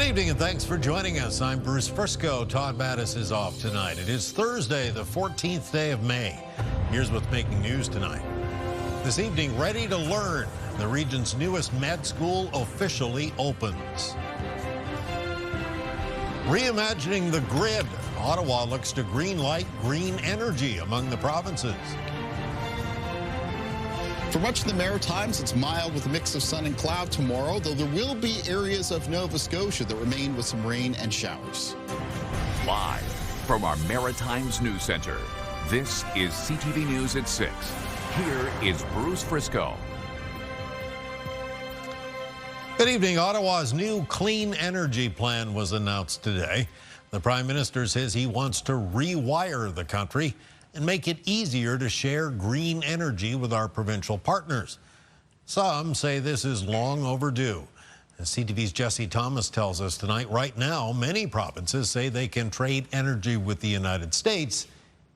evening and thanks for joining us. I'm Bruce Frisco. Todd Mattis is off tonight. It is Thursday, the 14th day of May. Here's what's making news tonight. This evening, Ready to Learn. The region's newest med school officially opens. Reimagining the grid. Ottawa looks to green light green energy among the provinces. For much of the Maritimes, it's mild with a mix of sun and cloud tomorrow, though there will be areas of Nova Scotia that remain with some rain and showers. Live from our Maritimes News Center, this is CTV News at 6. Here is Bruce Frisco. Good evening. Ottawa's new clean energy plan was announced today. The Prime Minister says he wants to rewire the country and make it easier to share green energy with our provincial partners. Some say this is long overdue. As CTV's Jesse Thomas tells us tonight, right now, many provinces say they can trade energy with the United States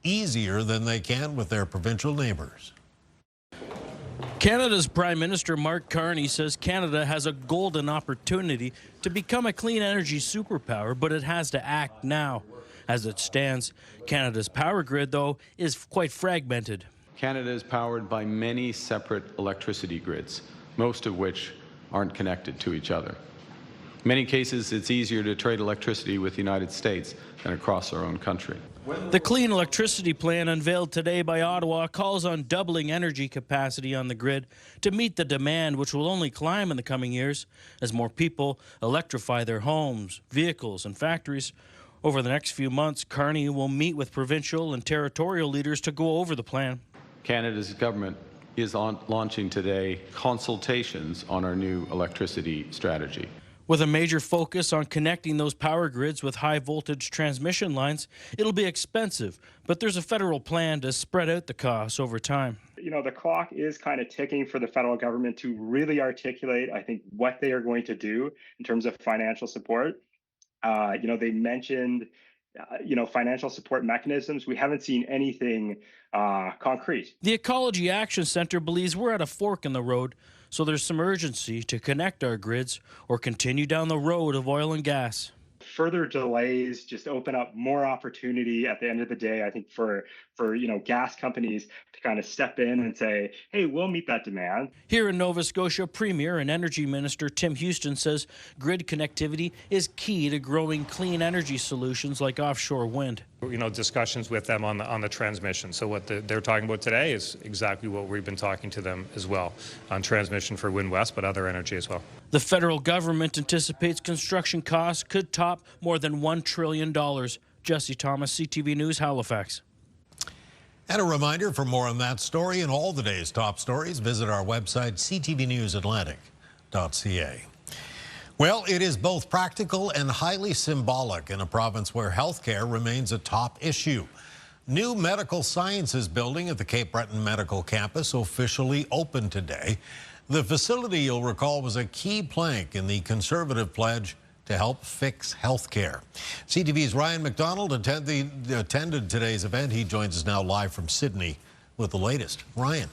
easier than they can with their provincial neighbors. Canada's Prime Minister Mark Carney says Canada has a golden opportunity to become a clean energy superpower, but it has to act now. As it stands, Canada's power grid, though, is quite fragmented. Canada is powered by many separate electricity grids, most of which aren't connected to each other. In many cases, it's easier to trade electricity with the United States than across our own country. The clean electricity plan unveiled today by Ottawa calls on doubling energy capacity on the grid to meet the demand, which will only climb in the coming years as more people electrify their homes, vehicles, and factories. Over the next few months, Carney will meet with provincial and territorial leaders to go over the plan. Canada's government is launching today consultations on our new electricity strategy. With a major focus on connecting those power grids with high-voltage transmission lines, it'll be expensive, but there's a federal plan to spread out the costs over time. You know, the clock is kind of ticking for the federal government to really articulate, I think, what they are going to do in terms of financial support. They mentioned, financial support mechanisms. We haven't seen anything concrete. The Ecology Action Centre believes we're at a fork in the road, so there's some urgency to connect our grids or continue down the road of oil and gas. Further delays just open up more opportunity at the end of the day, I think, for gas companies to kind of step in and say, hey, we'll meet that demand. Here in Nova Scotia, Premier and Energy Minister Tim Houston says grid connectivity is key to growing clean energy solutions like offshore wind. Discussions with them on the transmission. So what they're talking about today is exactly what we've been talking to them as well on transmission for Wind West, but other energy as well. The federal government anticipates construction costs could top more than $1 trillion. Jesse Thomas, CTV News, Halifax. And a reminder, for more on that story and all the day's top stories, visit our website, ctvnewsatlantic.ca. Well, it is both practical and highly symbolic in a province where healthcare remains a top issue. New medical sciences building at the Cape Breton Medical Campus officially opened today. The facility, you'll recall, was a key plank in the Conservative pledge to help fix healthcare. CTV's Ryan McDonald attended today's event. He joins us now live from Sydney with the latest. Ryan.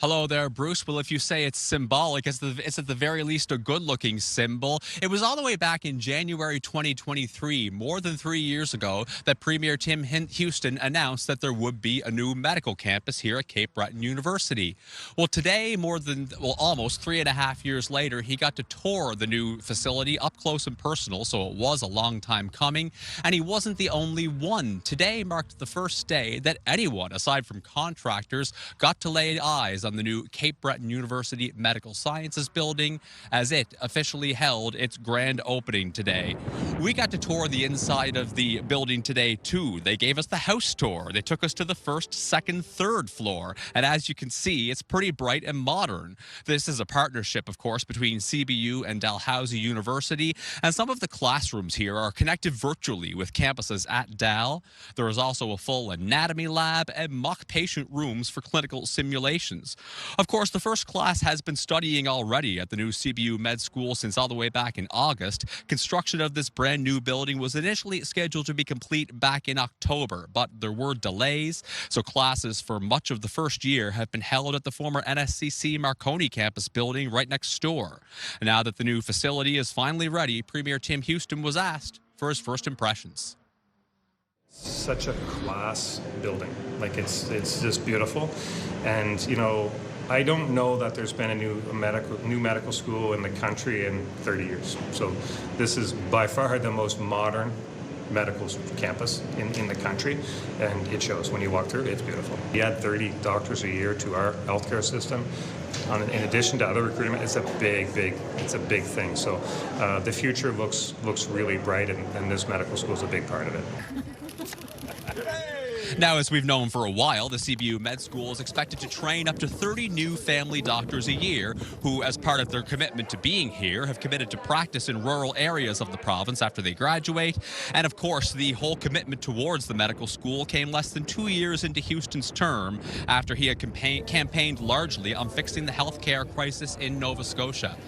Hello there, Bruce. Well, if you say it's symbolic, it's at the very least a good-looking symbol. It was all the way back in January 2023, more than 3 years ago, that Premier Tim Houston announced that there would be a new medical campus here at Cape Breton University. Well, today, almost 3.5 years later, he got to tour the new facility up close and personal, so it was a long time coming, and he wasn't the only one. Today marked the first day that anyone, aside from contractors, got to lay eyes on the new Cape Breton University Medical Sciences building as it officially held its grand opening today. We got to tour the inside of the building today too. They gave us the house tour. They took us to the first, second, third floor. And as you can see, it's pretty bright and modern. This is a partnership, of course, between CBU and Dalhousie University. And some of the classrooms here are connected virtually with campuses at Dal. There is also a full anatomy lab and mock patient rooms for clinical simulations. Of course, the first class has been studying already at the new CBU Med School since all the way back in August. Construction of this brand new building was initially scheduled to be complete back in October, but there were delays, so classes for much of the first year have been held at the former NSCC Marconi campus building right next door. Now that the new facility is finally ready, Premier Tim Houston was asked for his first impressions. Such a class building. Like it's just beautiful, and you know, I don't know that there's been a new medical school in the country in 30 years. So this is by far the most modern medical campus in the country, and it shows when you walk through. It's beautiful. We add 30 doctors a year to our healthcare system. In addition to other recruitment, it's a big thing. So the future looks really bright, and this medical school is a big part of it. Now, as we've known for a while, the CBU Med School is expected to train up to 30 new family doctors a year who, as part of their commitment to being here, have committed to practice in rural areas of the province after they graduate. And of course, the whole commitment towards the medical school came less than 2 years into Houston's term after he had campaigned largely on fixing the healthcare crisis in Nova Scotia.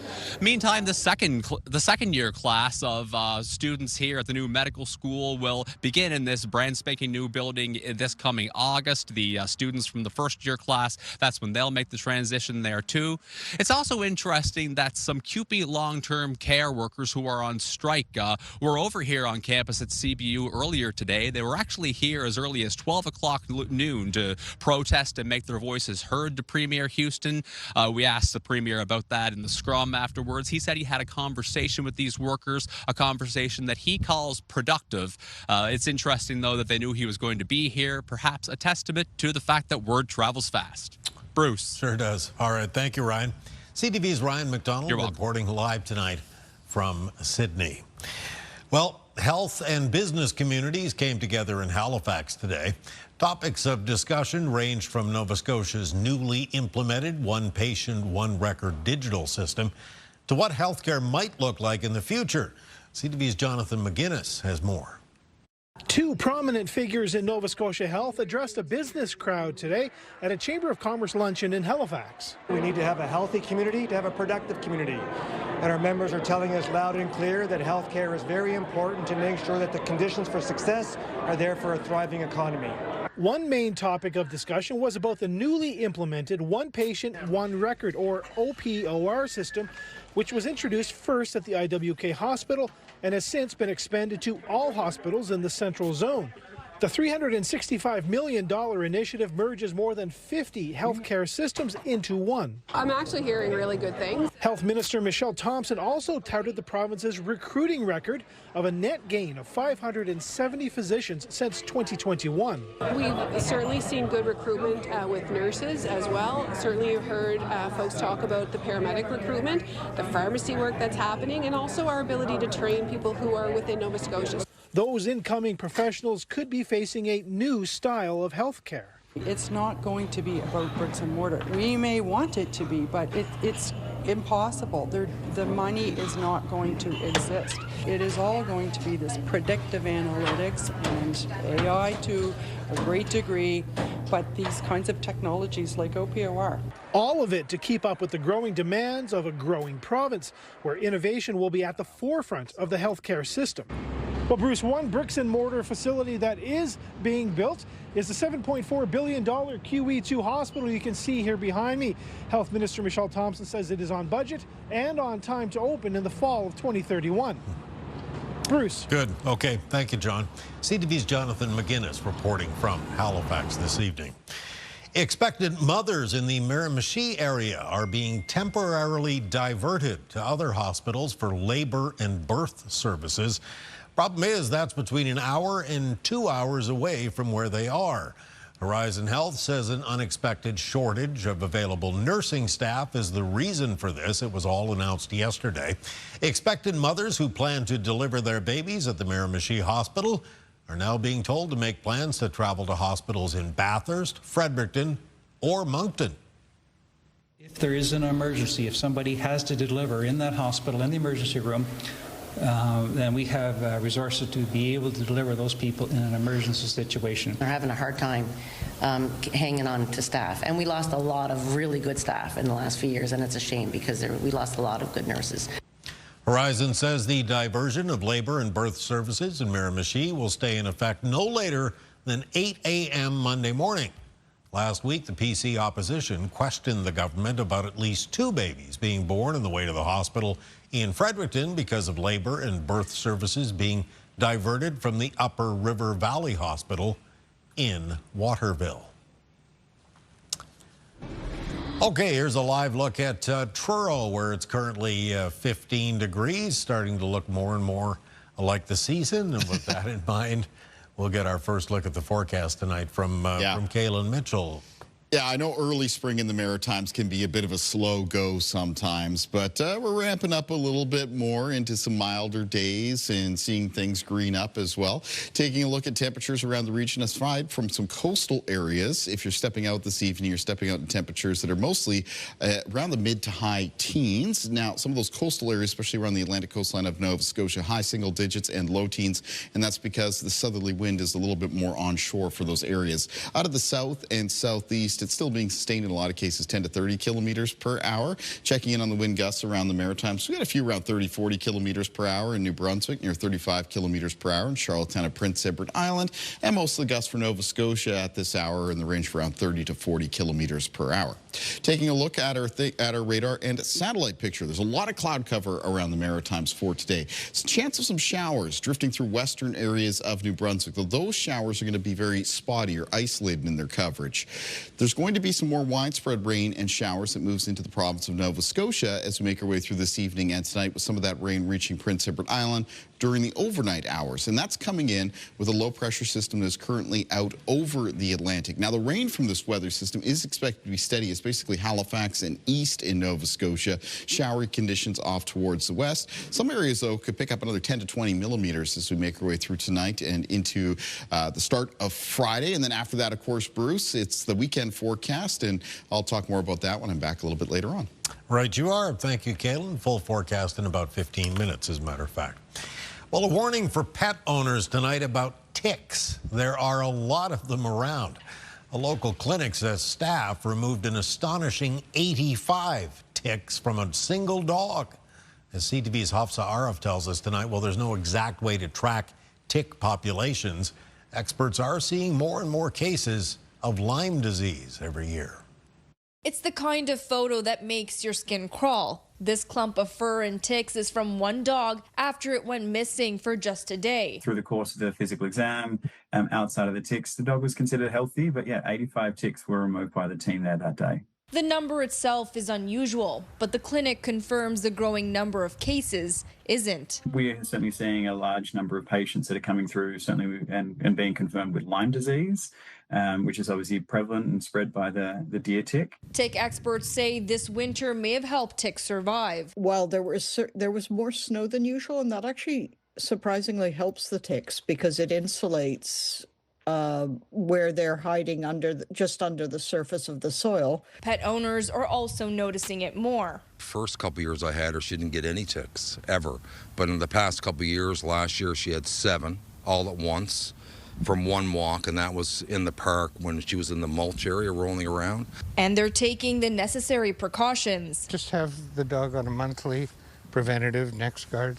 Meantime, the second year class of students here at the new medical school will begin in this brand spanking new building this coming August. The students from the first year class, that's when they'll make the transition there too. It's also interesting that some CUPE long-term care workers who are on strike were over here on campus at CBU earlier today. They were actually here as early as 12 o'clock noon to protest and make their voices heard to Premier Houston. We asked the Premier about that in the scrum afterwards. He said he had a conversation with these workers, a conversation that he calls productive. It's interesting, though, that they knew he was going to be here, perhaps a testament to the fact that word travels fast. Bruce. Sure does. All right. Thank you, Ryan. CTV's Ryan McDonald reporting live tonight from Sydney. Well, health and business communities came together in Halifax today. Topics of discussion ranged from Nova Scotia's newly implemented one patient, one record digital system to what healthcare might look like in the future. CTV's Jonathan McGuinness has more. Two prominent figures in Nova Scotia Health addressed a business crowd today at a Chamber of Commerce luncheon in Halifax. We need to have a healthy community to have a productive community. And our members are telling us loud and clear that healthcare is very important to make sure that the conditions for success are there for a thriving economy. One main topic of discussion was about the newly implemented One Patient, One Record, or OPOR system, which was introduced first at the IWK Hospital and has since been expanded to all hospitals in the Central Zone. The $365 million initiative merges more than 50 healthcare systems into one. I'm actually hearing really good things. Health Minister Michelle Thompson also touted the province's recruiting record of a net gain of 570 physicians since 2021. We've certainly seen good recruitment with nurses as well. Certainly you've heard folks talk about the paramedic recruitment, the pharmacy work that's happening, and also our ability to train people who are within Nova Scotia. Those incoming professionals could be facing a new style of health care. It's not going to be about bricks and mortar. We may want it to be, but it's impossible. The money is not going to exist. It is all going to be this predictive analytics and AI to a great degree, but these kinds of technologies like OPOR. All of it to keep up with the growing demands of a growing province, where innovation will be at the forefront of the healthcare system. Well, Bruce, one bricks and mortar facility that is being built is the $7.4 billion QE2 hospital you can see here behind me. Health Minister Michelle Thompson says it is on budget and on time to open in the fall of 2031. Bruce. Good. Okay. Thank you, John. CTV's Jonathan McGuinness reporting from Halifax this evening. Expectant mothers in the Miramichi area are being temporarily diverted to other hospitals for labor and birth services. Problem is, that's between an hour and 2 hours away from where they are. Horizon Health says an unexpected shortage of available nursing staff is the reason for this. It was all announced yesterday. Expectant mothers who plan to deliver their babies at the Miramichi Hospital are now being told to make plans to travel to hospitals in Bathurst, Fredericton, or Moncton. If there is an emergency, if somebody has to deliver in that hospital, in the emergency room, then we have resources to be able to deliver those people in an emergency situation. They're having a hard time hanging on to staff, and we lost a lot of really good staff in the last few years, and it's a shame because we lost a lot of good nurses. Horizon says the diversion of labor and birth services in Miramichi will stay in effect no later than 8 a.m. Monday morning. Last week, the PC opposition questioned the government about at least 2 babies being born on the way to the hospital in Fredericton because of labor and birth services being diverted from the Upper River Valley Hospital in Waterville. Okay, here's a live look at Truro, where it's currently 15 degrees, starting to look more and more like the season. And with that in mind, we'll get our first look at the forecast tonight from Kaylin Mitchell. Yeah, I know early spring in the Maritimes can be a bit of a slow go sometimes, but we're ramping up a little bit more into some milder days and seeing things green up as well. Taking a look at temperatures around the region aside from some coastal areas. If you're stepping out this evening, you're stepping out in temperatures that are mostly around the mid to high teens. Now, some of those coastal areas, especially around the Atlantic coastline of Nova Scotia, high single digits and low teens, and that's because the southerly wind is a little bit more onshore for those areas. Out of the south and southeast, it's still being sustained in a lot of cases 10 to 30 kilometers per hour. Checking in on the wind gusts around the Maritimes, we got a few around 30, 40 kilometers per hour in New Brunswick, near 35 kilometers per hour in Charlottetown and Prince Edward Island, and most of the gusts for Nova Scotia at this hour are in the range of around 30 to 40 kilometers per hour. Taking a look at our radar and satellite picture, there's a lot of cloud cover around the Maritimes for today. It's a chance of some showers drifting through western areas of New Brunswick, though those showers are going to be very spotty or isolated in their coverage. There's going to be some more widespread rain and showers that moves into the province of Nova Scotia as we make our way through this evening and tonight, with some of that rain reaching Prince Edward Island during the overnight hours. And that's coming in with a low pressure system that is currently out over the Atlantic. Now, the rain from this weather system is expected to be steady. It's basically Halifax and east in Nova Scotia. Showery conditions off towards the west. Some areas, though, could pick up another 10 to 20 millimeters as we make our way through tonight and into the start of Friday. And then after that, of course, Bruce, it's the weekend forecast, and I'll talk more about that when I'm back a little bit later on. Right you are. Thank you, Kaylin. Full forecast in about 15 minutes, as a matter of fact. Well, a warning for pet owners tonight about ticks. There are a lot of them around. A local clinic says staff removed an astonishing 85 ticks from a single dog. As CTV's Hafsa Arif tells us tonight, well, there's no exact way to track tick populations. Experts are seeing more and more cases of Lyme disease every year. It's the kind of photo that makes your skin crawl. This clump of fur and ticks is from one dog after it went missing for just a day. Through the course of the physical exam, outside of the ticks, the dog was considered healthy, but yeah, 85 ticks were removed by the team there that day. The number itself is unusual, but the clinic confirms the growing number of cases isn't. We are certainly seeing a large number of patients that are coming through, certainly and being confirmed with Lyme disease, which is obviously prevalent and spread by the deer tick. Tick experts say this winter may have helped ticks survive. While there was more snow than usual, and that actually surprisingly helps the ticks because it insulates where they're hiding just under the surface of the soil. Pet owners are also noticing it more. First couple years I had her, she didn't get any ticks ever. But in the past couple years, last year she had 7 all at once from one walk, and that was in the park when she was in the mulch area rolling around. And they're taking the necessary precautions. Just have the dog on a monthly preventative NexGard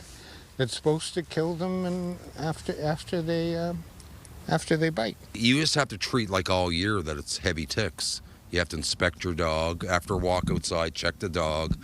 that's supposed to kill them and after they bite. You just have to treat like all year that it's heavy ticks. You have to inspect your dog after a walk outside, check the dog,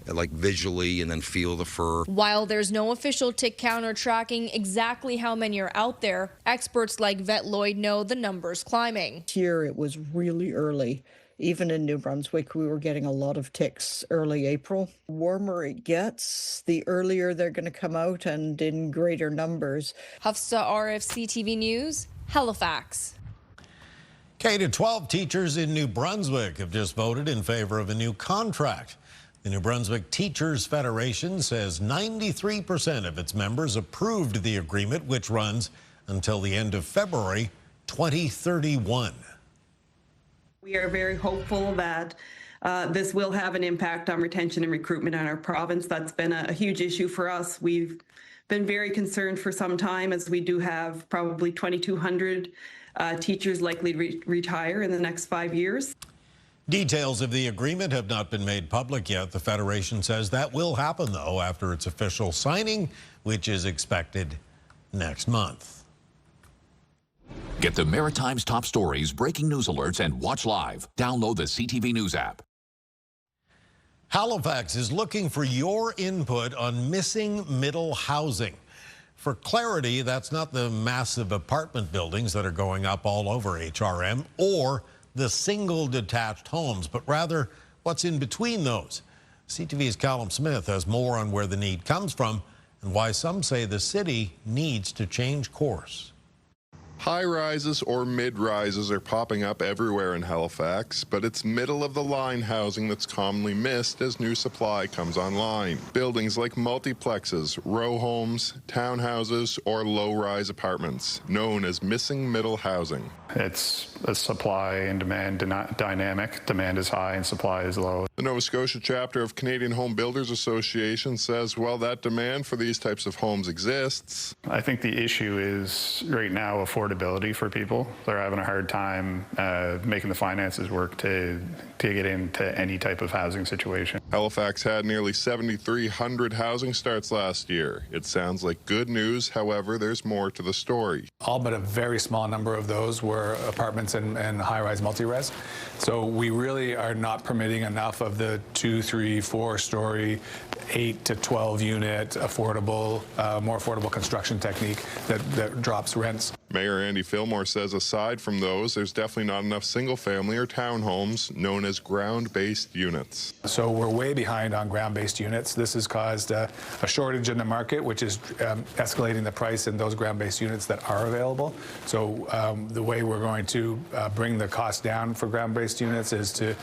like visually, and then feel the fur. While there's no official tick counter tracking exactly how many are out there, experts like Vet Lloyd know the number's climbing. Here it was really early. Even in New Brunswick, we were getting a lot of ticks early April. The warmer it gets, the earlier they're going to come out and in greater numbers. Hafsa Arif, CTV News, Halifax. K-12 teachers in New Brunswick have just voted in favor of a new contract. The New Brunswick Teachers Federation says 93% of its members approved the agreement, which runs until the end of February 2031. We are very hopeful that this will have an impact on retention and recruitment in our province. That's been a huge issue for us. We've been very concerned for some time, as we do have probably 2,200 teachers likely to retire in the next 5 years. Details of the agreement have not been made public yet. The Federation says that will happen, though, after its official signing, which is expected next month. Get the Maritime's top stories, breaking news alerts, and watch live. Download the CTV News app. Halifax is looking for your input on missing middle housing. For clarity, that's not the massive apartment buildings that are going up all over HRM or the single detached homes, but rather what's in between those. CTV's Callum Smith has more on where the need comes from and why some say the city needs to change course. High-rises or mid-rises are popping up everywhere in Halifax, but it's middle-of-the-line housing that's commonly missed as new supply comes online. Buildings like multiplexes, row homes, townhouses, or low-rise apartments, known as missing middle housing. It's a supply and demand dynamic. Demand is high and supply is low. The Nova Scotia chapter of Canadian Home Builders Association says, well, that demand for these types of homes exists. I think the issue is right now affordability for people. They're having a hard time making the finances work to get into any type of housing situation. Halifax had nearly 7,300 housing starts last year. It sounds like good news. However, there's more to the story. All but a very small number of those were apartments and high-rise multi-res. So we really are not permitting enough of the 2, 3, 4-story, 8 to 12 unit affordable, more affordable construction technique that drops rents. Mayor Andy Fillmore says aside from those, there's definitely not enough single-family or townhomes known as ground-based units. So we're way behind on ground-based units. This has caused a shortage in the market, which is escalating the price in those ground-based units that are available. So the way we're going to bring the cost down for ground-based units is to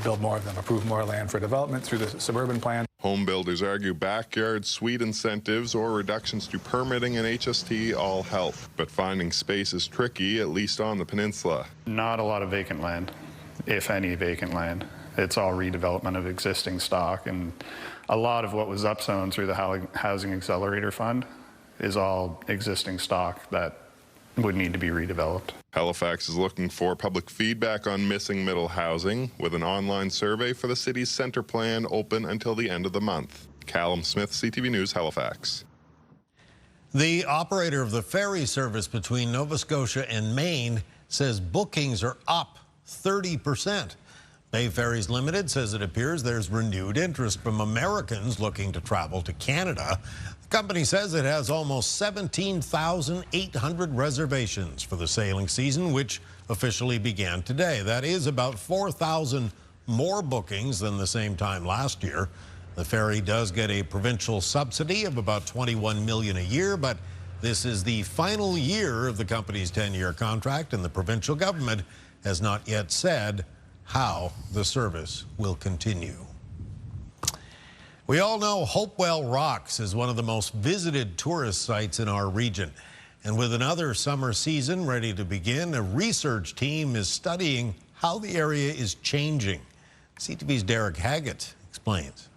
build more of them, approve more land for development through the suburban plan. Home builders argue backyard suite incentives or reductions to permitting and HST all help. But finding space is tricky, at least on the peninsula. Not a lot of vacant land, if any vacant land. It's all redevelopment of existing stock, and a lot of what was upzoned through the Housing Accelerator Fund is all existing stock that would need to be redeveloped. Halifax is looking for public feedback on missing middle housing with an online survey for the city's center plan open until the end of the month. Callum Smith, CTV News, Halifax. The operator of the ferry service between Nova Scotia and Maine says bookings are up 30%. Bay Ferries Limited says it appears there's renewed interest from Americans looking to travel to Canada. The company says it has almost 17,800 reservations for the sailing season, which officially began today. That is about 4,000 more bookings than the same time last year. The ferry does get a provincial subsidy of about $21 million a year, but this is the final year of the company's 10-year contract, and the provincial government has not yet said how the service will continue. We all know Hopewell Rocks is one of the most visited tourist sites in our region. And with another summer season ready to begin, a research team is studying how the area is changing. CTV's Derek Haggett explains.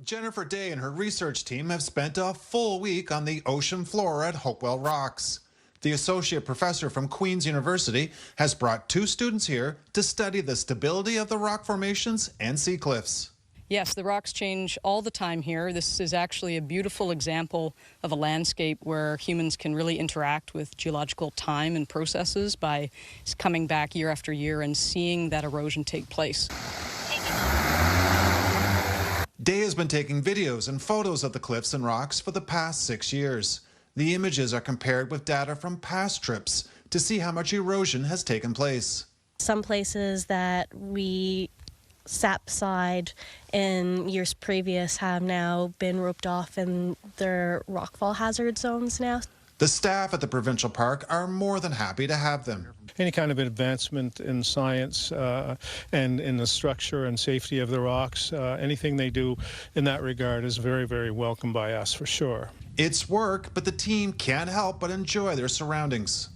Jennifer Day and her research team have spent a full week on the ocean floor at Hopewell Rocks. The associate professor from Queen's University has brought 2 students here to study the stability of the rock formations and sea cliffs. Yes, the rocks change all the time here. This is actually a beautiful example of a landscape where humans can really interact with geological time and processes by coming back year after year and seeing that erosion take place. Day has been taking videos and photos of the cliffs and rocks for the past 6 years. The images are compared with data from past trips to see how much erosion has taken place. Some places that we sat beside in years previous have now been roped off and they're rockfall hazard zones now. The staff at the provincial park are more than happy to have them. Any kind of advancement in science and in the structure and safety of the rocks, anything they do in that regard is very, very welcome by us for sure. It's work, but the team can't help but enjoy their surroundings.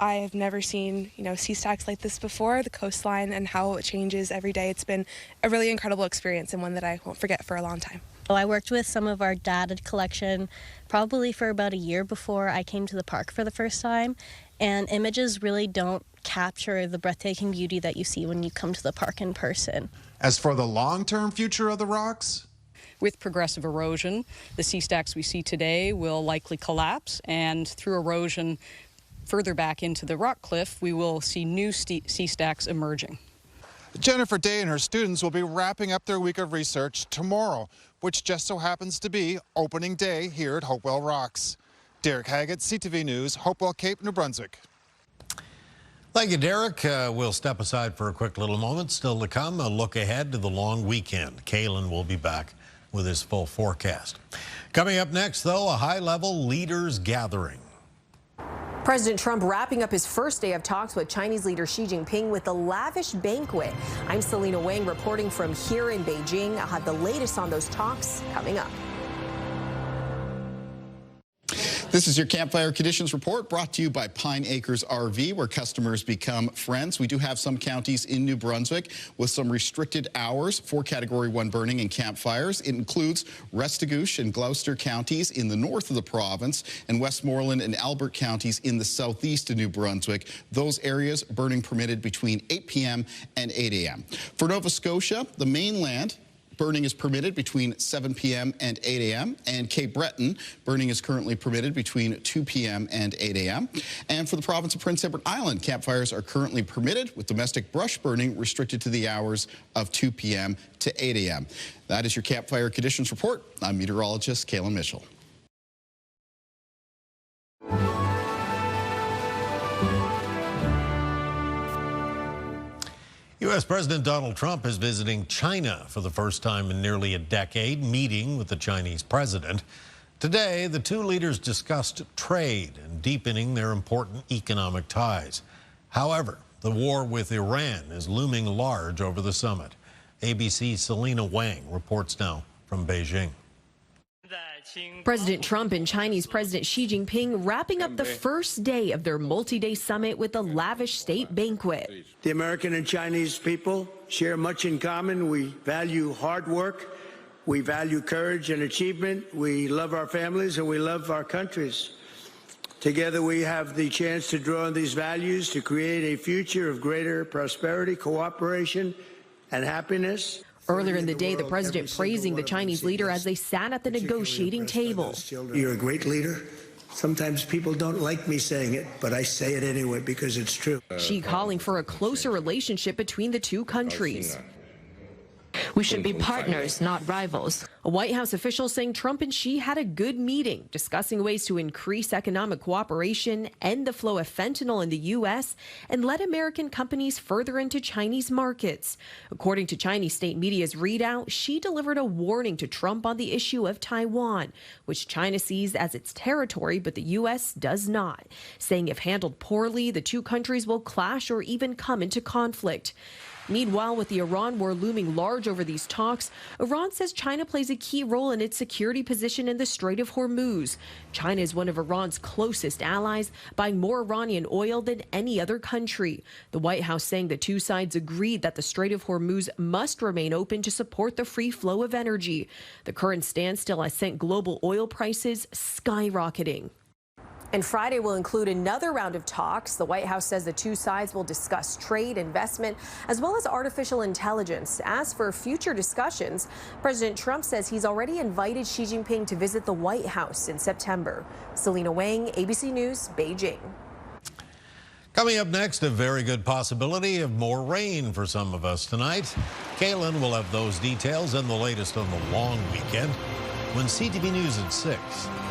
I have never seen, sea stacks like this before, the coastline and how it changes every day. It's been a really incredible experience and one that I won't forget for a long time. I worked with some of our data collection probably for about a year before I came to the park for the first time, and images really don't capture the breathtaking beauty that you see when you come to the park in person. As for the long-term future of the rocks, with progressive erosion, the sea stacks we see today will likely collapse, and through erosion further back into the rock cliff, we will see new sea stacks emerging. Jennifer Day and her students will be wrapping up their week of research tomorrow, which just so happens to be opening day here at Hopewell Rocks. Derek Haggett, CTV News, Hopewell, Cape, New Brunswick. Thank you, Derek. We'll step aside for a quick little moment. Still to come, a look ahead to the long weekend. Kalen will be back with his full forecast. Coming up next, though, a high-level leaders gathering. President Trump wrapping up his first day of talks with Chinese leader Xi Jinping with a lavish banquet. I'm Selena Wang reporting from here in Beijing. I'll have the latest on those talks coming up. This is your Campfire Conditions Report brought to you by Pine Acres RV, where customers become friends. We do have some counties in New Brunswick with some restricted hours for Category 1 burning and campfires. It includes Restigouche and Gloucester counties in the north of the province and Westmoreland and Albert counties in the southeast of New Brunswick. Those areas burning permitted between 8 p.m. and 8 a.m. For Nova Scotia, the mainland, burning is permitted between 7 p.m. and 8 a.m. And Cape Breton, burning is currently permitted between 2 p.m. and 8 a.m. And for the province of Prince Edward Island, campfires are currently permitted, with domestic brush burning restricted to the hours of 2 p.m. to 8 a.m. That is your Campfire Conditions Report. I'm meteorologist Kalen Mitchell. U.S. President Donald Trump is visiting China for the first time in nearly a decade, meeting with the Chinese president. Today, the two leaders discussed trade and deepening their important economic ties. However, the war with Iran is looming large over the summit. ABC's Selena Wang reports now from Beijing. President Trump and Chinese President Xi Jinping wrapping up the first day of their multi-day summit with a lavish state banquet. The American and Chinese people share much in common. We value hard work. We value courage and achievement. We love our families and we love our countries. Together we have the chance to draw on these values to create a future of greater prosperity, cooperation, and happiness. Earlier in the day, the president praising the Chinese leader as they sat at the negotiating table. You're a great leader. Sometimes people don't like me saying it, but I say it anyway because it's true. Xi calling for a closer relationship between the two countries. We should be partners, not rivals. A White House official saying Trump and Xi had a good meeting, discussing ways to increase economic cooperation, end the flow of fentanyl in the U.S., and let American companies further into Chinese markets. According to Chinese state media's readout, Xi delivered a warning to Trump on the issue of Taiwan, which China sees as its territory, but the U.S. does not, saying if handled poorly, the two countries will clash or even come into conflict. Meanwhile, with the Iran war looming large over these talks, Iran says China plays a key role in its security position in the Strait of Hormuz. China is one of Iran's closest allies, buying more Iranian oil than any other country. The White House saying the two sides agreed that the Strait of Hormuz must remain open to support the free flow of energy. The current standstill has sent global oil prices skyrocketing. And Friday will include another round of talks. The White House says the two sides will discuss trade, investment, as well as artificial intelligence. As for future discussions, President Trump says he's already invited Xi Jinping to visit the White House in September. Selena Wang, ABC News, Beijing. Coming up next, a very good possibility of more rain for some of us tonight. Kalen will have those details and the latest on the long weekend when CTV News at 6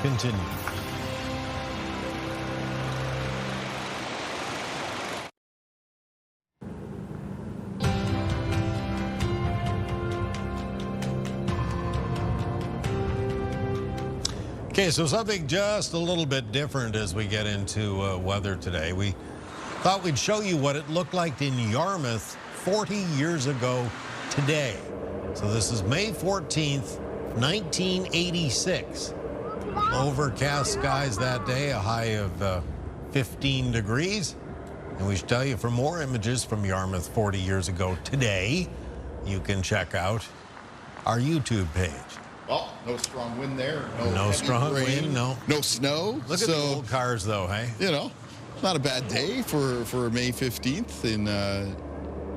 continues. Okay, so something just a little bit different as we get into weather today. We thought we'd show you what it looked like in Yarmouth 40 years ago today. So this is May 14th, 1986. Overcast skies that day, a high of 15 degrees. And we should tell you, for more images from Yarmouth 40 years ago today, you can check out our YouTube page. Well, no strong wind there. No strong wind, no. No snow. Look at the old cars, though, hey? You know, not a bad day for May 15th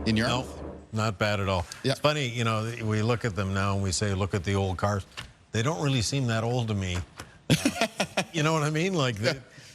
in Yarmouth. No, not bad at all. Yeah. It's funny, you know, we look at them now and we say, look at the old cars. They don't really seem that old to me. You know what I mean? Like,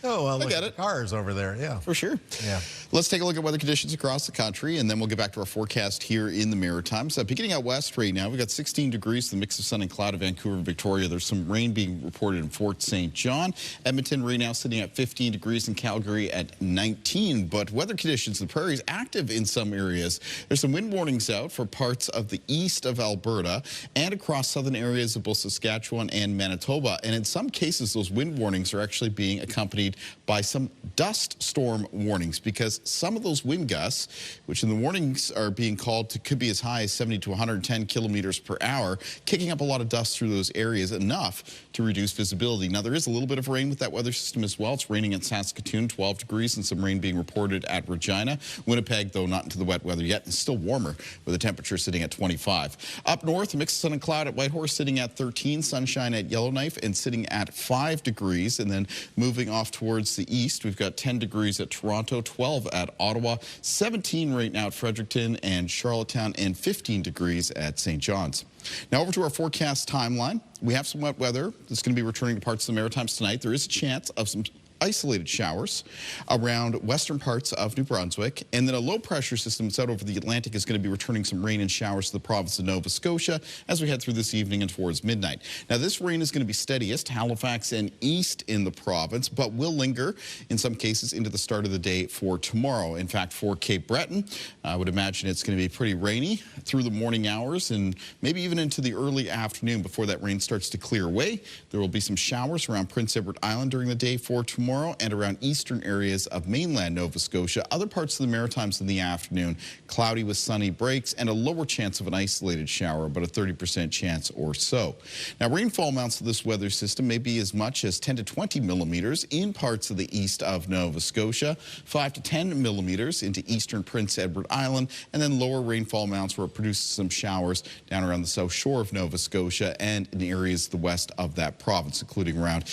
oh, well, look at the cars over there. Yeah. For sure. Yeah. Let's take a look at weather conditions across the country, and then we'll get back to our forecast here in the Maritimes. Beginning out west right now, we've got 16 degrees, the mix of sun and cloud in Vancouver and Victoria. There's some rain being reported in Fort St. John. Edmonton right now sitting at 15 degrees, and Calgary at 19. But weather conditions, the prairies active in some areas. There's some wind warnings out for parts of the east of Alberta and across southern areas of both Saskatchewan and Manitoba. And in some cases, those wind warnings are actually being accompanied by some dust storm warnings, because some of those wind gusts, which in the warnings are being called to, could be as high as 70 to 110 kilometers per hour, kicking up a lot of dust through those areas, enough to reduce visibility. Now, there is a little bit of rain with that weather system as well. It's raining at Saskatoon, 12 degrees, and some rain being reported at Regina. Winnipeg, though, not into the wet weather yet, and still warmer, with the temperature sitting at 25. Up north, a mix of sun and cloud at Whitehorse, sitting at 13, sunshine at Yellowknife, and sitting at 5 degrees. And then moving off towards the east, we've got 10 degrees at Toronto, 12 at Ottawa, 17 right now at Fredericton and Charlottetown, and 15 degrees at St. John's. Now over to our forecast timeline. We have some wet weather that's going to be returning to parts of the Maritimes tonight. There is a chance of some isolated showers around western parts of New Brunswick, and then a low pressure system that's out over the Atlantic is going to be returning some rain and showers to the province of Nova Scotia as we head through this evening and towards midnight. Now, this rain is going to be steadiest Halifax and east in the province, but will linger in some cases into the start of the day for tomorrow. In fact, for Cape Breton, I would imagine it's going to be pretty rainy through the morning hours and maybe even into the early afternoon before that rain starts to clear away. There will be some showers around Prince Edward Island during the day for tomorrow, and around eastern areas of mainland Nova Scotia. Other parts of the Maritimes in the afternoon, cloudy with sunny breaks and a lower chance of an isolated shower, about a 30% chance or so. Now, rainfall amounts of this weather system may be as much as 10 to 20 millimeters in parts of the east of Nova Scotia, 5 to 10 millimeters into eastern Prince Edward Island, and then lower rainfall amounts where it produces some showers down around the south shore of Nova Scotia and in areas to the west of that province, including around,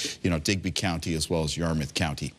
Digby County as well as Yarmouth County.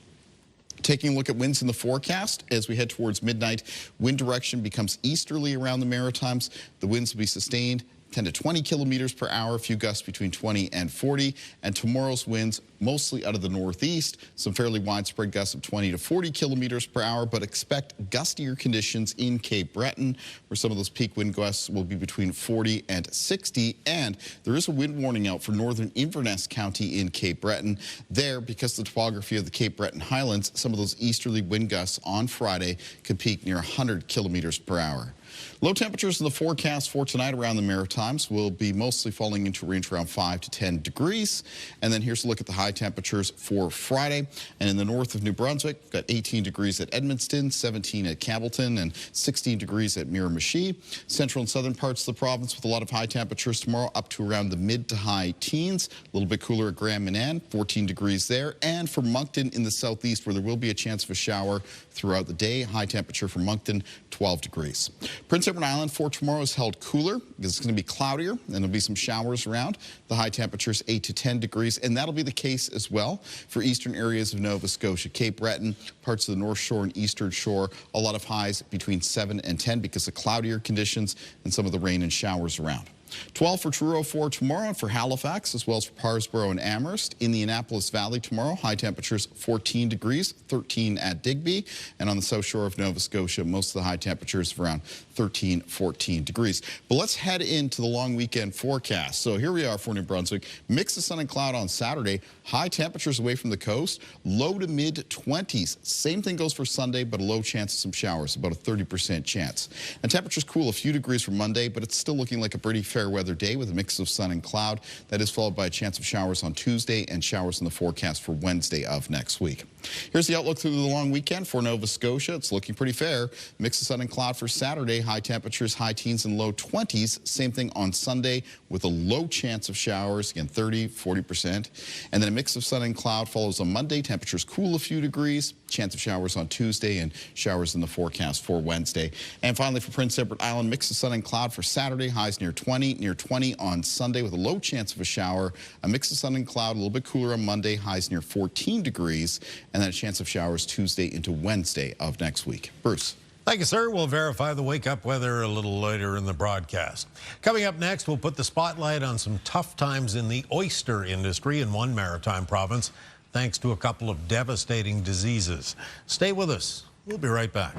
Taking a look at winds in the forecast, as we head towards midnight, wind direction becomes easterly around the Maritimes. The winds will be sustained 10 to 20 kilometers per hour, a few gusts between 20 and 40. And tomorrow's winds mostly out of the northeast, some fairly widespread gusts of 20 to 40 kilometers per hour, but expect gustier conditions in Cape Breton, where some of those peak wind gusts will be between 40 and 60. And there is a wind warning out for northern Inverness County in Cape Breton. There, because of the topography of the Cape Breton Highlands, some of those easterly wind gusts on Friday could peak near 100 kilometers per hour. Low temperatures in the forecast for tonight around the Maritimes will be mostly falling into a range around 5 to 10 degrees. And then here's a look at the high temperatures for Friday. And in the north of New Brunswick, we've got 18 degrees at Edmundston, 17 at Campbellton, and 16 degrees at Miramichi. Central and southern parts of the province with a lot of high temperatures tomorrow, up to around the mid to high teens. A little bit cooler at Grand Manan, 14 degrees there. And for Moncton in the southeast, where there will be a chance of a shower throughout the day, high temperature for Moncton, 12 degrees. Prince Edward Island for tomorrow is held cooler because it's going to be cloudier and there'll be some showers around. The high temperature is 8 to 10 degrees, and that'll be the case as well for eastern areas of Nova Scotia. Cape Breton, parts of the North Shore and Eastern Shore, a lot of highs between 7 and 10 because of cloudier conditions and some of the rain and showers around. 12 for Truro for tomorrow, and for Halifax, as well as for Parsboro and Amherst. In the Annapolis Valley tomorrow, high temperatures 14 degrees, 13 at Digby. And on the south shore of Nova Scotia, most of the high temperatures around 13, 14 degrees. But let's head into the long weekend forecast. So here we are for New Brunswick. Mix of sun and cloud on Saturday. High temperatures away from the coast, low to mid-20s. Same thing goes for Sunday, but a low chance of some showers, about a 30% chance. And temperatures cool a few degrees for Monday, but it's still looking like a pretty fair fair weather day with a mix of sun and cloud. That is followed by a chance of showers on Tuesday and showers in the forecast for Wednesday of next week. Here's the outlook through the long weekend for Nova Scotia. It's looking pretty fair. Mix of sun and cloud for Saturday. High temperatures, high teens and low 20s. Same thing on Sunday with a low chance of showers, again 30, 40%. And then a mix of sun and cloud follows on Monday. Temperatures cool a few degrees. Chance of showers on Tuesday and showers in the forecast for Wednesday. And finally for Prince Edward Island, mix of sun and cloud for Saturday. Highs near 20 on Sunday with a low chance of a shower. A mix of sun and cloud, a little bit cooler on Monday. Highs near 14 degrees. And then a chance of showers Tuesday into Wednesday of next week. Bruce. Thank you, sir. We'll verify the wake-up weather a little later in the broadcast. Coming up next, we'll put the spotlight on some tough times in the oyster industry in one maritime province, thanks to a couple of devastating diseases. Stay with us. We'll be right back.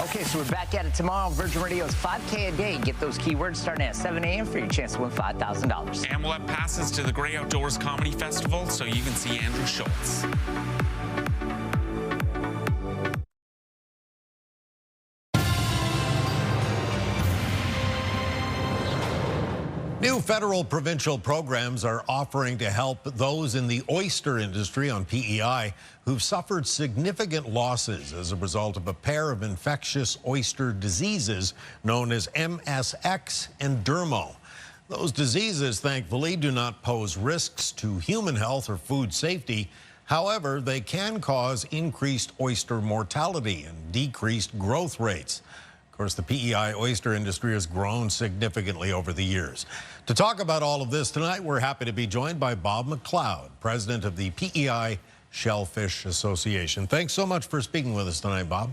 Okay, so we're back at it tomorrow. Virgin Radio's 5K a day. Get those keywords starting at 7 a.m. for your chance to win $5,000. And we'll have passes to the Grey Outdoors Comedy Festival so you can see Andrew Schultz. New federal provincial programs are offering to help those in the oyster industry on PEI who've suffered significant losses as a result of a pair of infectious oyster diseases known as MSX and Dermo. Those diseases, thankfully, do not pose risks to human health or food safety. However, they can cause increased oyster mortality and decreased growth rates. Of course, the PEI oyster industry has grown significantly over the years. To talk about all of this tonight, we're happy to be joined by Bob McLeod, president of the PEI Shellfish Association. Thanks so much for speaking with us tonight, Bob.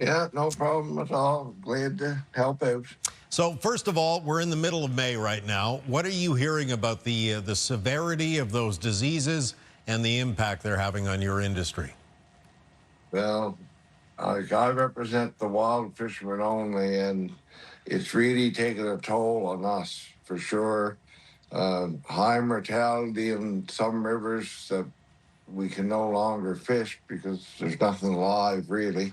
Yeah, no problem at all. Glad to help out. So first of all, we're in the middle of May right now. What are you hearing about the severity of those diseases and the impact they're having on your industry? Well, I represent the wild fishermen only, and it's really taken a toll on us, for sure. High mortality in some rivers that we can no longer fish because there's nothing alive, really.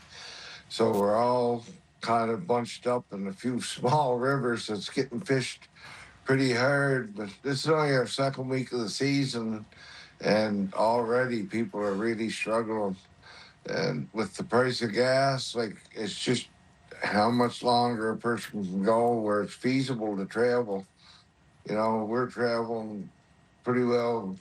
So we're all kind of bunched up in a few small rivers that's getting fished pretty hard. But this is only our second week of the season, and already people are really struggling. And with the price of gas, like, it's just how much longer a person can go where it's feasible to travel. You know, we're traveling pretty well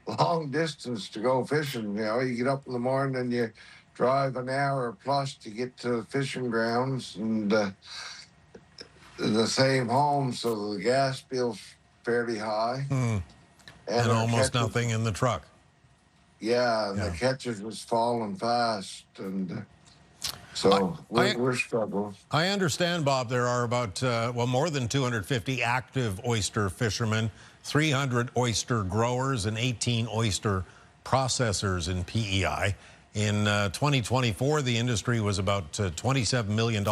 long distance to go fishing. You know, you get up in the morning and you drive an hour plus to get to the fishing grounds and the same home, so the gas bill's fairly high. And almost nothing in the truck. Yeah, and the catches was falling fast, and so we're struggling. I understand, Bob, there are about, more than 250 active oyster fishermen, 300 oyster growers, and 18 oyster processors in PEI. In 2024, the industry was about $27 million.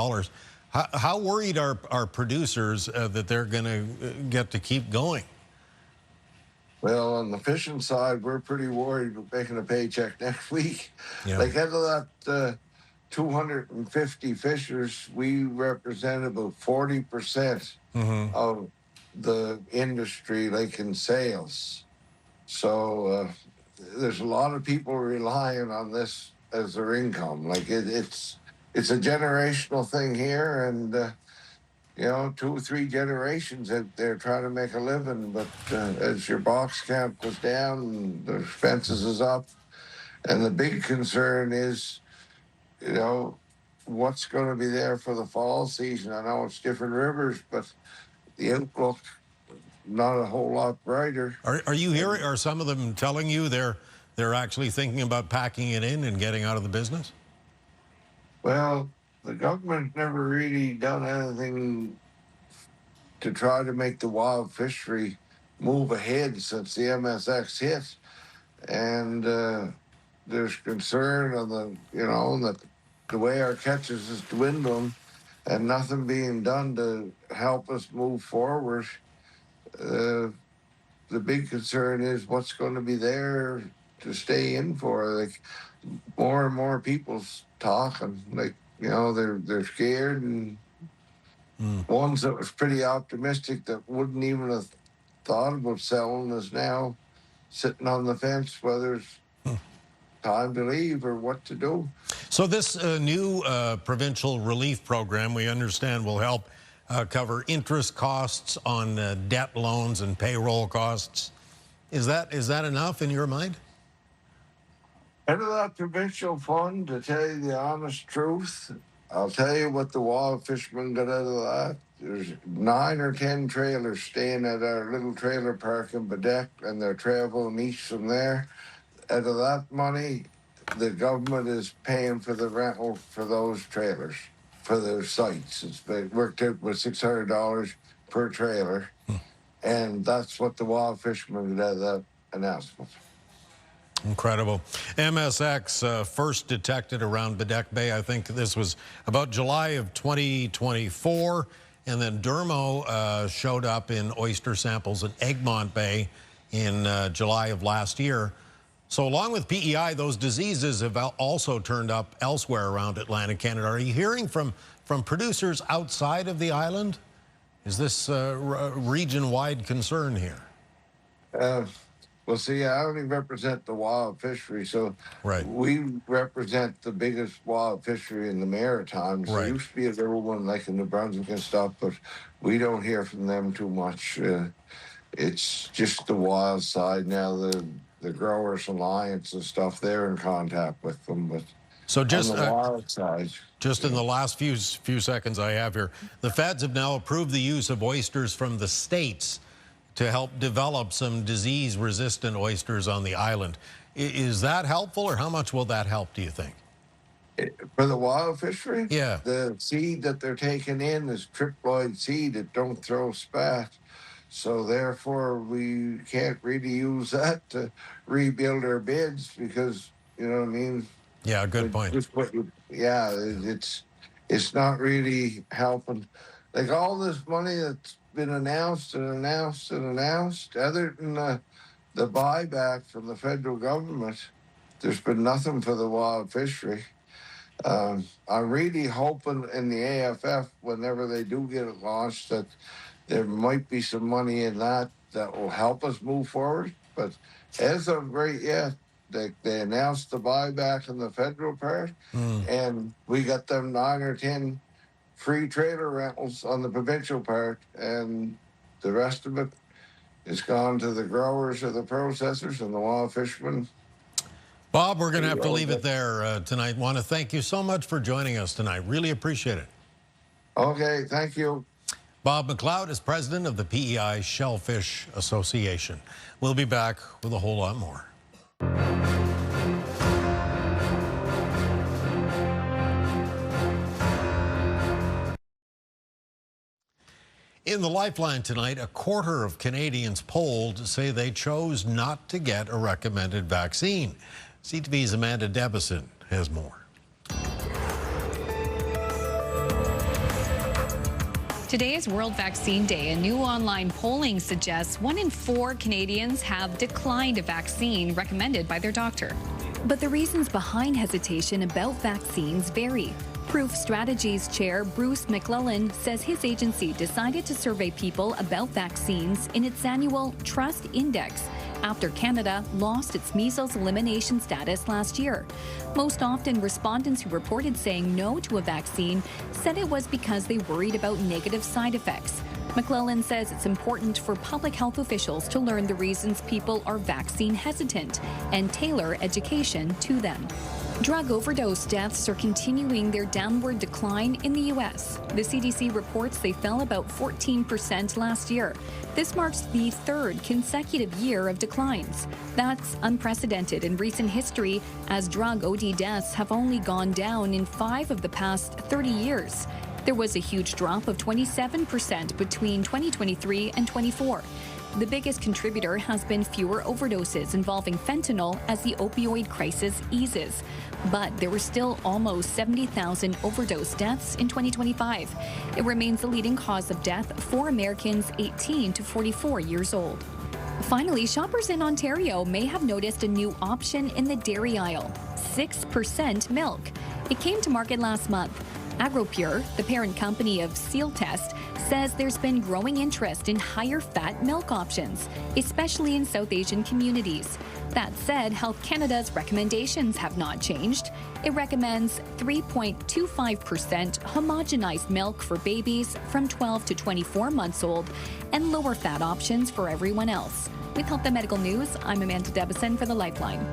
How worried are producers that they're going to get to keep going? Well, on the fishing side, we're pretty worried about making a paycheck next week. Yeah. Like, out of that 250 fishers, we represent about 40% of the industry, like in sales. So there's a lot of people relying on this as their income. Like, it's a generational thing here, and you know, 2 or 3 generations out there trying to make a living. But as your box count goes down, the expenses is up. And the big concern is, you know, what's going to be there for the fall season. I know it's different rivers, but the outlook, not a whole lot brighter. Are you hearing, are some of them telling you they're actually thinking about packing it in and getting out of the business? Well, the government never really done anything to try to make the wild fishery move ahead since the MSX hit. And there's concern on that the way our catches is dwindling and nothing being done to help us move forward. The the big concern is what's going to be there to stay in for. Like, more and more people's talking, like, you know, they're scared, and ones that was pretty optimistic that wouldn't even have thought about selling is now sitting on the fence whether it's time to leave or what to do. So this new provincial relief program, we understand, will help cover interest costs on debt loans and payroll costs. Is that enough in your mind? Out of that provincial fund, to tell you the honest truth, I'll tell you what the wild fishermen got out of that. There's 9 or 10 trailers staying at our little trailer park in Bedeck, and they're traveling east from there. Out of that money, the government is paying for the rental for those trailers, for their sites. It's been worked out with $600 per trailer, and that's what the wild fishermen got out of that announcement. Incredible. MSX first detected around Bedeck Bay. I think this was about July of 2024. And then Dermo showed up in oyster samples at Egmont Bay in July of last year. So along with PEI, those diseases have also turned up elsewhere around Atlantic Canada. Are you hearing from producers outside of the island? Is this region-wide concern here? Well, see, I only represent the wild fishery, so we represent the biggest wild fishery in the Maritimes. There used to be a little one like in New Brunswick and stuff, but we don't hear from them too much. It's just the wild side now. The Growers Alliance and stuff, they're in contact with them, but so just on the wild side. Just in the last few seconds I have here, the feds have now approved the use of oysters from the States to help develop some disease-resistant oysters on the island. Is that helpful, or how much will that help, do you think? For the wild fishery? Yeah. The seed that they're taking in is triploid seed. It don't throw spat. So therefore, we can't really use that to rebuild our beds because, you know what I mean? Yeah, good point. It's not really helping. Like all this money that's been announced and announced and announced, other than the buyback from the federal government, there's been nothing for the wild fishery. I'm really hoping in the AFF, whenever they do get it launched, that there might be some money in that will help us move forward. But as of right yet, they announced the buyback in the federal part, and we got them 9 or 10 free trailer rentals on the provincial part, and the rest of it is gone to the growers or the processors and the wild fishermen. Bob, we're going to have to leave it there tonight. Want to thank you so much for joining us tonight. Really appreciate it. Okay, thank you. Bob McLeod is president of the PEI Shellfish Association. We'll be back with a whole lot more. In the Lifeline tonight, a quarter of Canadians polled say they chose not to get a recommended vaccine. CTV's Amanda Debison has more. Today is World Vaccine Day, and new online polling suggests 1 in 4 Canadians have declined a vaccine recommended by their doctor. But the reasons behind hesitation about vaccines vary. Proof Strategies Chair Bruce McClellan says his agency decided to survey people about vaccines in its annual Trust Index after Canada lost its measles elimination status last year. Most often, respondents who reported saying no to a vaccine said it was because they worried about negative side effects. McClellan says it's important for public health officials to learn the reasons people are vaccine hesitant and tailor education to them. Drug overdose deaths are continuing their downward decline in the U.S. The CDC reports they fell about 14% last year. This marks the 3rd consecutive year of declines. That's unprecedented in recent history, as drug OD deaths have only gone down in 5 of the past 30 years. There was a huge drop of 27% between 2023 and 24. The biggest contributor has been fewer overdoses involving fentanyl as the opioid crisis eases. But there were still almost 70,000 overdose deaths in 2025. It remains the leading cause of death for Americans 18 to 44 years old. Finally, shoppers in Ontario may have noticed a new option in the dairy aisle: 6% milk. It came to market last month. AgroPure, the parent company of Seal Test, says there's been growing interest in higher fat milk options, especially in South Asian communities. That said, Health Canada's recommendations have not changed. It recommends 3.25% homogenized milk for babies from 12 to 24 months old and lower fat options for everyone else. With Health and Medical News, I'm Amanda Debison for the Lifeline.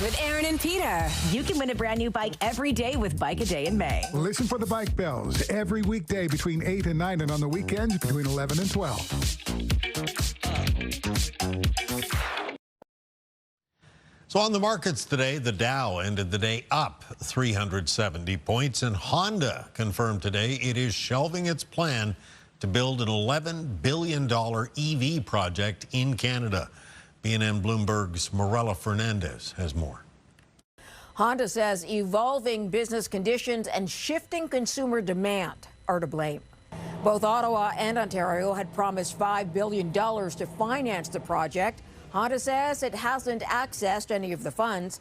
With Aaron and Peter. You can win a brand new bike every day with Bike a Day in May. Listen for the bike bells every weekday between 8 and 9 and on the weekends between 11 and 12. So on the markets today, the Dow ended the day up 370 points, and Honda confirmed today it is shelving its plan to build an $11 billion EV project in Canada. BNN Bloomberg's Marilla Fernandez has more. Honda says evolving business conditions and shifting consumer demand are to blame. Both Ottawa and Ontario had promised $5 billion to finance the project. Honda says it hasn't accessed any of the funds.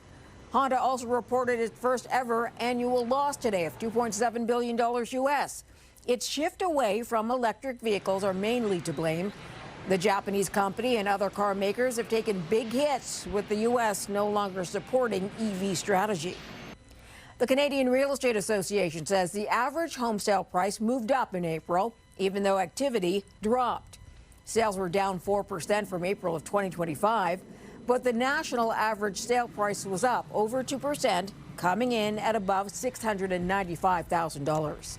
Honda also reported its first ever annual loss today of $2.7 billion U.S. Its shift away from electric vehicles are mainly to blame. The Japanese company and other car makers have taken big hits, with the U.S. no longer supporting EV strategy. The Canadian Real Estate Association says the average home sale price moved up in April, even though activity dropped. Sales were down 4% from April of 2025, but the national average sale price was up over 2%, coming in at above $695,000.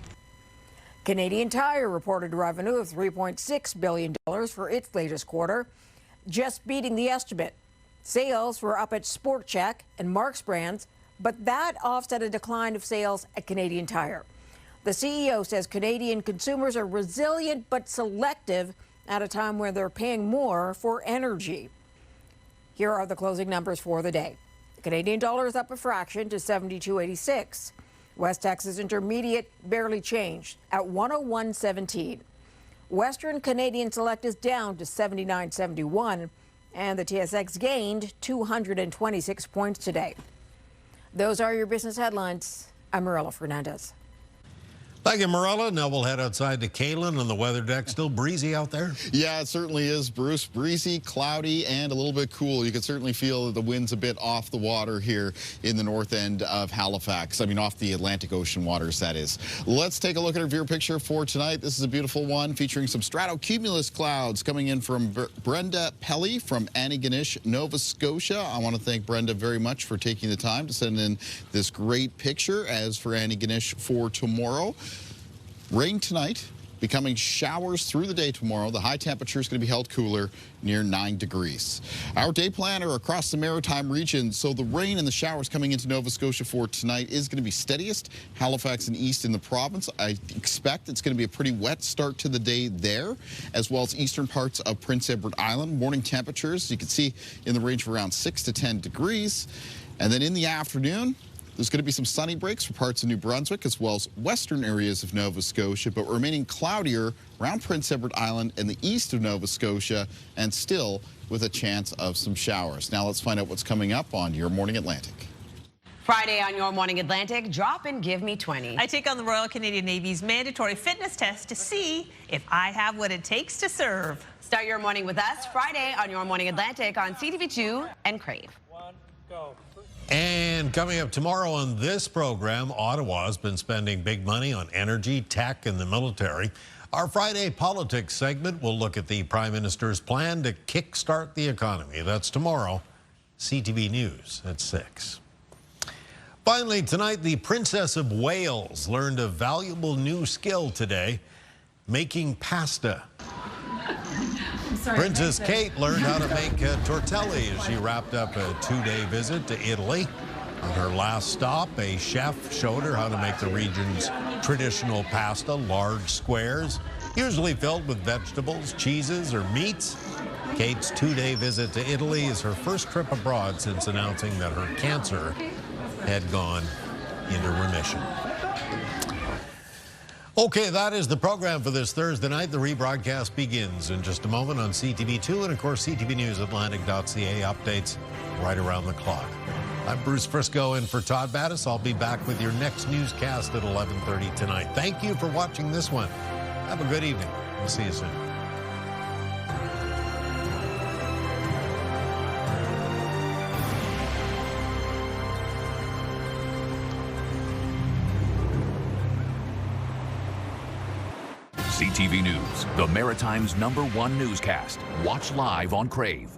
Canadian Tire reported revenue of $3.6 billion for its latest quarter, just beating the estimate. Sales were up at Sport Chek and Mark's brands, but that offset a decline of sales at Canadian Tire. The CEO says Canadian consumers are resilient but selective at a time where they're paying more for energy. Here are the closing numbers for the day. The Canadian dollar is up a fraction to 72.86. West Texas Intermediate barely changed at 101.17. Western Canadian Select is down to 79.71, and the TSX gained 226 points today. Those are your business headlines. I'm Marilla Fernandez. Thank you, Marilla. Now we'll head outside to Kaylin on the weather deck. Still breezy out there? Yeah, it certainly is, Bruce. Breezy, cloudy, and a little bit cool. You can certainly feel that the wind's a bit off the water here in the north end of Halifax. I mean, off the Atlantic Ocean waters, that is. Let's take a look at our viewer picture for tonight. This is a beautiful one featuring some stratocumulus clouds coming in from Brenda Pelly from Antigonish, Nova Scotia. I want to thank Brenda very much for taking the time to send in this great picture. As for Antigonish for tomorrow, rain tonight, becoming showers through the day tomorrow. The high temperature is going to be held cooler, near 9 degrees. Our day planner across the Maritime region, so the rain and the showers coming into Nova Scotia for tonight is going to be steadiest. Halifax and east in the province. I expect it's going to be a pretty wet start to the day there, as well as eastern parts of Prince Edward Island. Morning temperatures, you can see, in the range of around 6 to 10 degrees. And then in the afternoon, there's going to be some sunny breaks for parts of New Brunswick as well as western areas of Nova Scotia, but remaining cloudier around Prince Edward Island and the east of Nova Scotia, and still with a chance of some showers. Now let's find out what's coming up on Your Morning Atlantic. Friday on Your Morning Atlantic, drop and give me 20. I take on the Royal Canadian Navy's mandatory fitness test to see if I have what it takes to serve. Start your morning with us Friday on Your Morning Atlantic on CTV2 and Crave. Go. And coming up tomorrow on this program, Ottawa's been spending big money on energy, tech, and the military. Our Friday politics segment will look at the Prime Minister's plan to kickstart the economy. That's tomorrow, CTV News at 6. Finally, tonight, the Princess of Wales learned a valuable new skill today, making pasta. Princess Kate learned how to make tortelli as she wrapped up a 2-day visit to Italy. On her last stop, a chef showed her how to make the region's traditional pasta, large squares. usually filled with vegetables, cheeses, or meats. Kate's 2-day visit to Italy is her first trip abroad since announcing that her cancer had gone into remission. Okay, that is the program for this Thursday night. The rebroadcast begins in just a moment on CTV2 and, of course, CTV News Atlantic.ca updates right around the clock. I'm Bruce Frisco in for Todd Battis. I'll be back with your next newscast at 11:30 tonight. Thank you for watching this one. Have a good evening. We'll see you soon. CTV News, the Maritime's #1 newscast. Watch live on Crave.